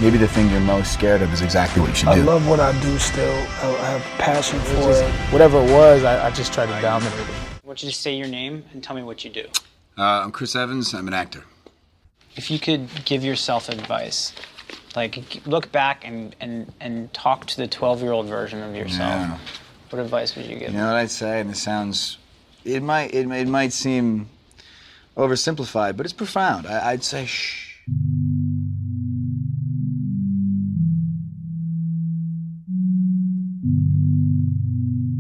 Maybe the thing you're most scared of is exactly what you should do. I love what I do still. I have passion for it. Whatever it was, I just tried to dominate it. I want you to say your name and tell me what you do. I'm Chris Evans. I'm an actor. If you could give yourself advice, like look back and talk to the 12-year-old version of yourself, what advice would you give? You know what I'd say, and it might seem oversimplified, but it's profound. I'd say shh.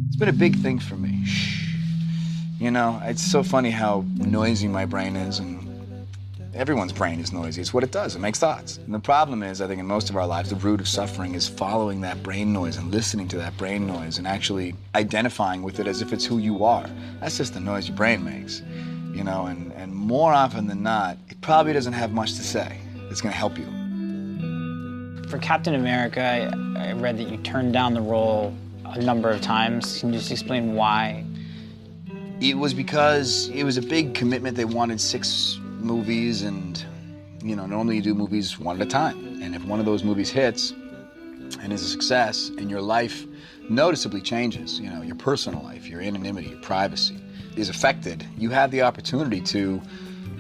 It's been a big thing for me. Shh. You know, it's so funny how noisy my brain is, and everyone's brain is noisy. It's what it does. It makes thoughts. And the problem is, I think in most of our lives, the root of suffering is following that brain noise and listening to that brain noise and actually identifying with it as if it's who you are. That's just the noise your brain makes, you know, and more often than not, it probably doesn't have much to say that's going to help you. For Captain America, I read that you turned down the role a number of times. Can you just explain why? It was because it was a big commitment. They wanted 6 movies, and you know, normally you do movies one at a time. And if one of those movies hits and is a success, and your life noticeably changes, you know, your personal life, your anonymity, your privacy is affected, you have the opportunity to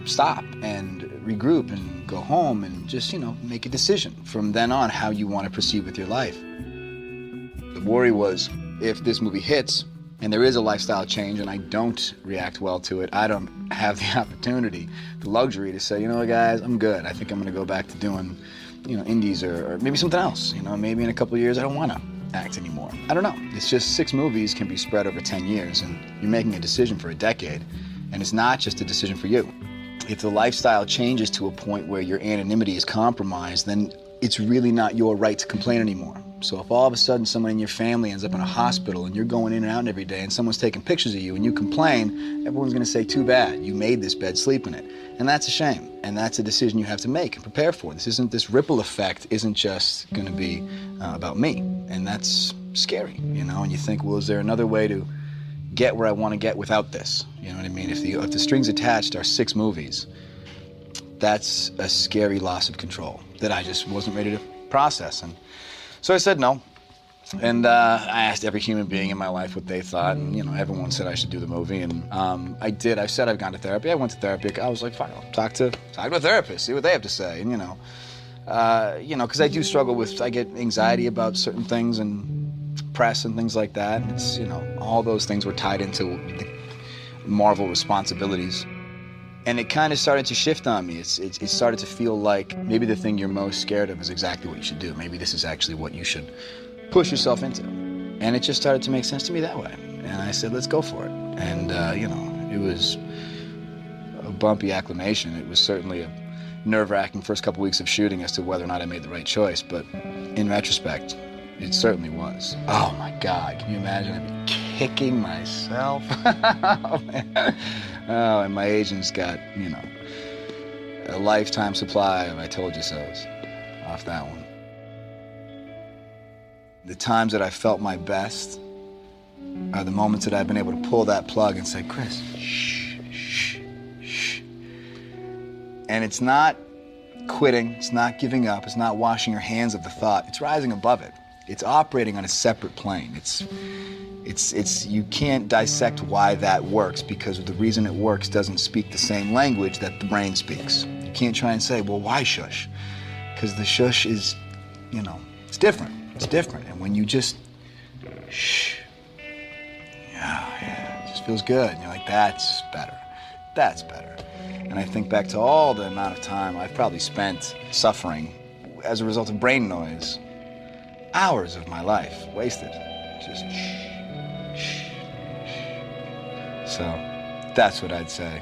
stop and regroup and go home and just, you know, make a decision from then on how you want to proceed with your life. The worry was, if this movie hits and there is a lifestyle change and I don't react well to it, I don't have the opportunity, the luxury to say, you know what, guys, I'm good. I think I'm going to go back to doing, you know, indies or maybe something else. You know, maybe in a couple of years I don't want to act anymore. I don't know. It's just 6 movies can be spread over 10 years, and you're making a decision for a decade, and it's not just a decision for you. If the lifestyle changes to a point where your anonymity is compromised, then it's really not your right to complain anymore. So if all of a sudden someone in your family ends up in a hospital and you're going in and out every day and someone's taking pictures of you and you complain, everyone's going to say, too bad, you made this bed, sleep in it. And that's a shame. And that's a decision you have to make and prepare for. This ripple effect isn't just going to be about me. And that's scary, you know, and you think, well, is there another way to get where I want to get without this? You know what I mean? If the strings attached are 6 movies, that's a scary loss of control that I just wasn't ready to process. And so I said no. And I asked every human being in my life what they thought, and you know, everyone said I should do the movie, and I did. I said I've gone to therapy. I went to therapy. I was like, fine, I'll talk to a therapist, see what they have to say, and you know, because I do struggle with, I get anxiety about certain things and press and things like that. And it's, you know, all those things were tied into the Marvel responsibilities. And it kind of started to shift on me. It started to feel like maybe the thing you're most scared of is exactly what you should do. Maybe this is actually what you should push yourself into. And it just started to make sense to me that way. And I said, let's go for it. And, you know, it was a bumpy acclimation. It was certainly a nerve-wracking first couple weeks of shooting as to whether or not I made the right choice. But in retrospect, it certainly was. Oh, my God. Can you imagine? I'd be kicking myself. Oh, man. Oh, and my agent's got, you know, a lifetime supply of I told you so's off that one. The times that I felt my best are the moments that I've been able to pull that plug and say, Chris, shh, shh, shh. And it's not quitting, it's not giving up, it's not washing your hands of the thought, it's rising above it. It's operating on a separate plane. You can't dissect why that works, because the reason it works doesn't speak the same language that the brain speaks. You can't try and say, well, why shush? Because the shush is, you know, it's different. It's different. And when you just shh, yeah, it just feels good. And you're like, that's better. That's better. And I think back to all the amount of time I've probably spent suffering as a result of brain noise. Hours of my life wasted. Just shh. So that's what I'd say.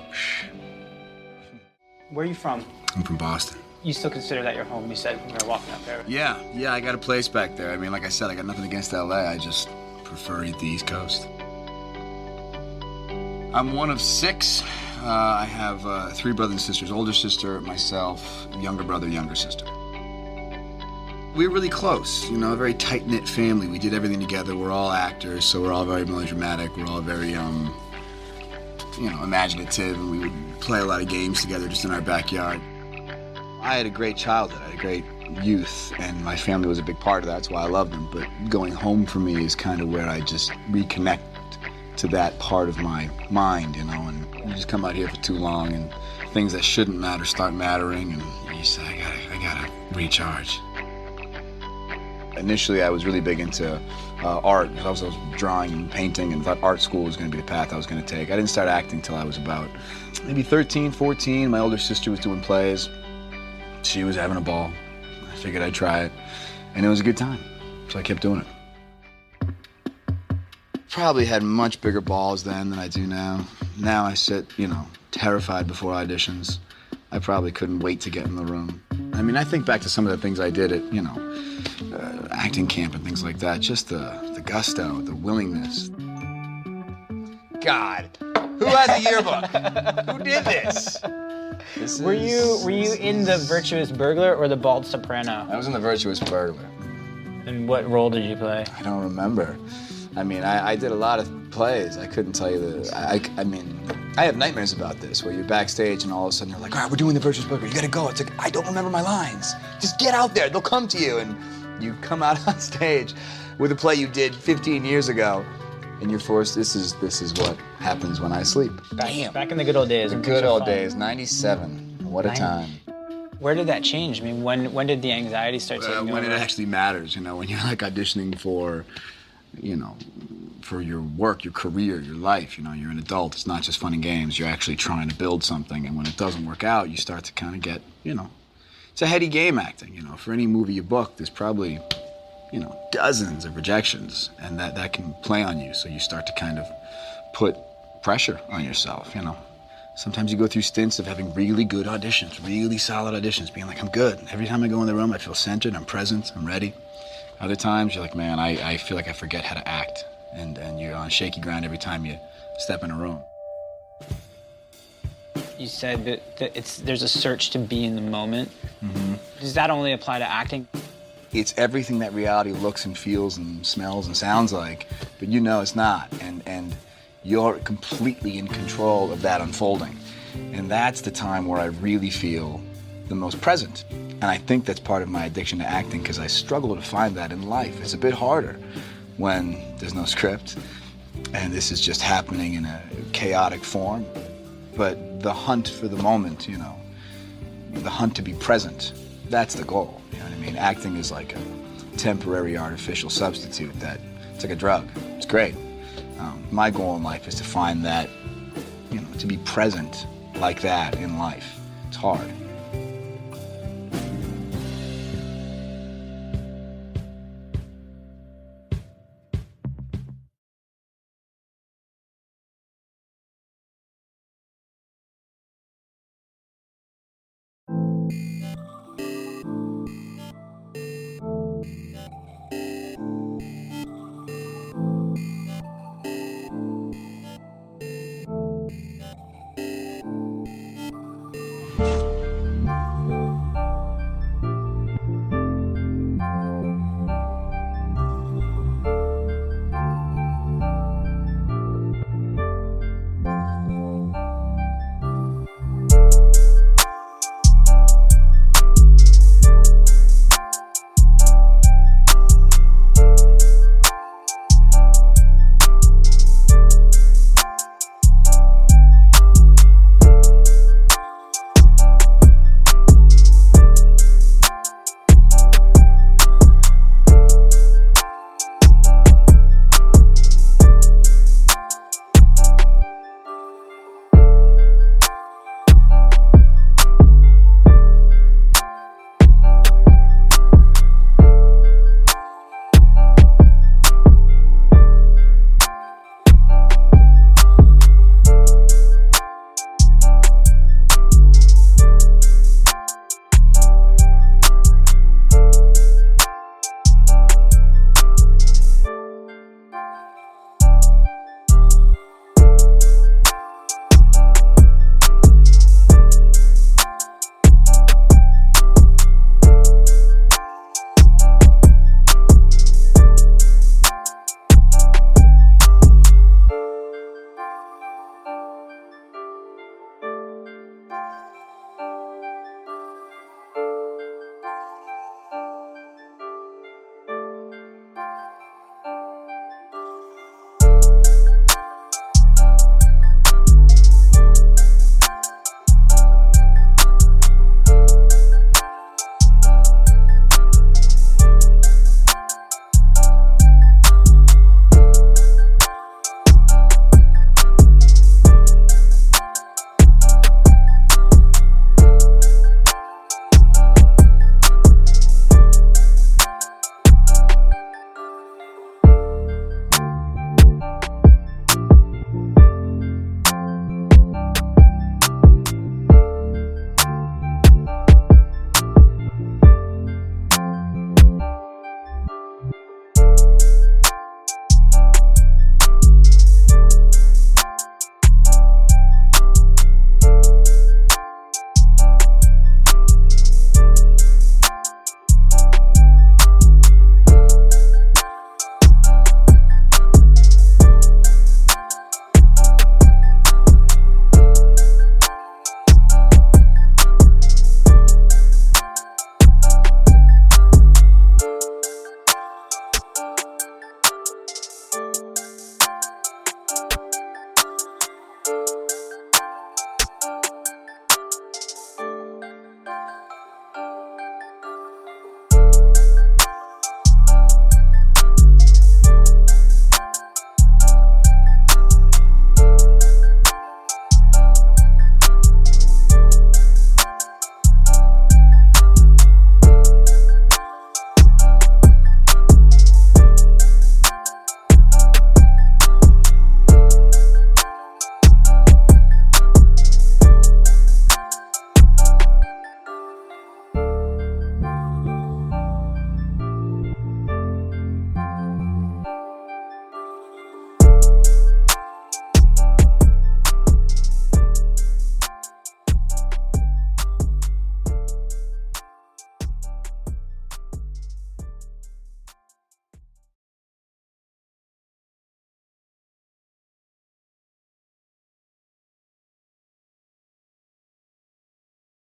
Where are you from? I'm from Boston. You still consider that your home? You said when we were walking up there. Yeah, I got a place back there. I mean, like I said, I got nothing against LA. I just prefer the East Coast. I'm one of 6. I have 3 brothers and sisters. Older sister, myself, younger brother, younger sister. We were really close, you know, a very tight-knit family. We did everything together. We're all actors, so we're all very melodramatic. We're all very, imaginative, and we would play a lot of games together just in our backyard. I had a great childhood. I had a great youth, and my family was a big part of that. That's why I love them. But going home for me is kind of where I just reconnect to that part of my mind, you know. And you just come out here for too long, and things that shouldn't matter start mattering, and you say, I gotta recharge. Initially, I was really big into art. I was drawing and painting, and thought art school was going to be the path I was going to take. I didn't start acting till I was about maybe 13, 14. My older sister was doing plays. She was having a ball. I figured I'd try it, and it was a good time, so I kept doing it. Probably had much bigger balls then than I do now. Now I sit, terrified before auditions. I probably couldn't wait to get in the room. I mean, I think back to some of the things I did at, acting camp and things like that. Just the gusto, the willingness. God, who has a yearbook? Who did this? Were you in The Virtuous Burglar or The Bald Soprano? I was in The Virtuous Burglar. And what role did you play? I don't remember. I mean, I did a lot of plays. I couldn't tell you I mean, I have nightmares about this, where you're backstage and all of a sudden you're like, all right, we're doing The Virtuous Burglar. You gotta go. It's like, I don't remember my lines. Just get out there. They'll come to you. And you come out on stage with a play you did 15 years ago, and you're forced, this is what happens when I sleep. Damn. Back in the good old days. The good old days, 97. What a time. Where did that change? I mean, when did the anxiety start taking over? When it actually matters, when you're like auditioning for, for your work, your career, your life, you're an adult. It's not just fun and games. You're actually trying to build something, and when it doesn't work out, you start to kind of get, it's a heady game acting. For any movie you book, there's probably, dozens of rejections, and that can play on you. So you start to kind of put pressure on yourself, Sometimes you go through stints of having really good auditions, really solid auditions, being like, I'm good. Every time I go in the room, I feel centered, I'm present, I'm ready. Other times, you're like, man, I feel like I forget how to act. And you're on shaky ground every time you step in a room. You said that there's a search to be in the moment. Mm-hmm. Does that only apply to acting? It's everything that reality looks and feels and smells and sounds like, but it's not. And you're completely in control of that unfolding. And that's the time where I really feel the most present. And I think that's part of my addiction to acting, because I struggle to find that in life. It's a bit harder when there's no script and this is just happening in a chaotic form. But the hunt for the moment, the hunt to be present, that's the goal. You know what I mean? Acting is like a temporary artificial substitute it's like a drug. It's great. My goal in life is to find that, to be present like that in life. It's hard.